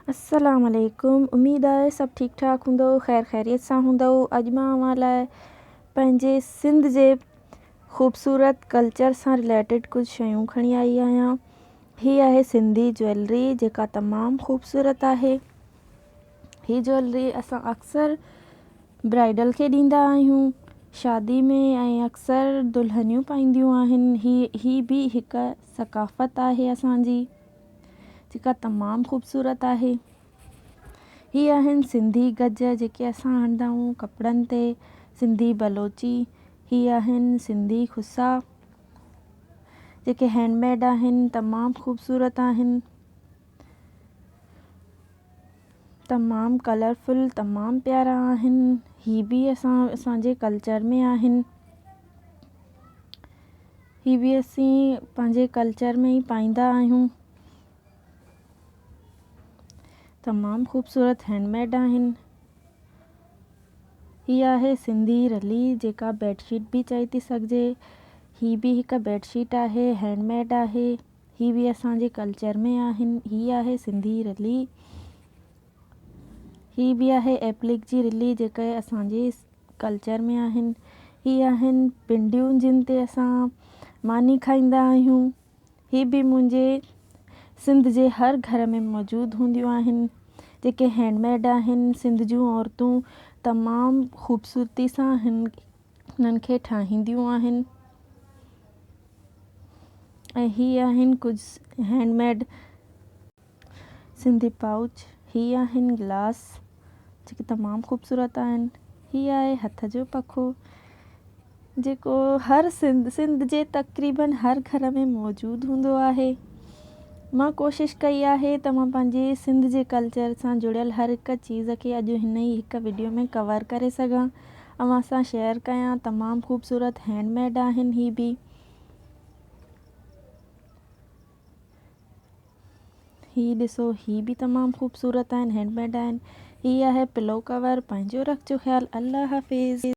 अस्सलाम वालेकुम। उम्मीद आहे सभु ठीक ठाक हूंदो, ख़ैर ख़ैरियत सां हूंदो। अॼु मां अव्हां लाइ पंहिंजे सिंध जे ख़ूबसूरत कल्चर सां रिलेटेड कुझु शयूं खणी आई आहियां। हीअ आहे सिंधी ज्वैलरी जेका तमामु ख़ूबसूरत आहे। हीअ ज्वैलरी असां अक्सर ब्राइडल खे ॾींदा आहियूं शादी में, ऐं अक्सर दुल्हनियूं पाईंदियूं आहिनि। ही बि हिकु सकाफ़त आहे असांजी जेका तमामु ख़ूबसूरत आहे। ही आहिनि सिंधी गज जेके असां हणंदा आहियूं कपिड़नि ते, सिंधी बलोची। ही आहिनि सिंधी खुसा जेके हैंडमेड आहिनि, तमामु ख़ूबसूरत आहिनि, तमामु कलरफुल, तमामु प्यारा आहिनि। ही बि असांजे कल्चर में आहिनि। ही बि असीं पंहिंजे कल्चर में ई पाईंदा आहियूं। तमामु ख़ूबसूरत हैंडमेड आहिनि। ही आहे सिंधी रली जेका बेडशीट बि चई थी सघिजे। ही बि हिकु बेडशीट आहे, हैंडमेड आहे। ही बि असांजे कल्चर में आहिनि। ही आहे सिंधी रली। ही बि आहे एप्लिक जी रिली जेके असांजे कल्चर में आहिनि। ही आहिनि पिंडियूं जिन ते असां मानी खाईंदा आहियूं। ही बि मुंहिंजे सिंध जे हर घर में मौजूदु हूंदियूं आहिनि जेके हैंडमेड आहिनि। सिंध जूं औरतूं तमामु ख़ूबसूरती सां हिननि खे ठाहींदियूं आहिनि। ऐं ही आहिनि कुझु हैंडमेड सिंधी पाउच। ही आहिनि गिलास जेके तमामु ख़ूबसूरत आहिनि। ही आहे हथ जो पखो जेको हर सिंध जे तक़रीबन हर घर में मौजूदु हूंदो आहे। मां कोशिशि कई आहे त मां पंहिंजे सिंध जे कल्चर सां जुड़ियल हर हिकु चीज़ खे अॼु हिन ई हिकु वीडियो में कवर करे सघां, अव्हां सां शेयर कयां। तमामु ख़ूबसूरत हैंडमेड आहिनि। ही बि ही ॾिसो, ही बि तमामु ख़ूबसूरत आहिनि, हैंडमेड आहिनि। ही आहे पिलो कवर। पंहिंजो रखिजो ख़्यालु। अल्लाह हाफ़िज़।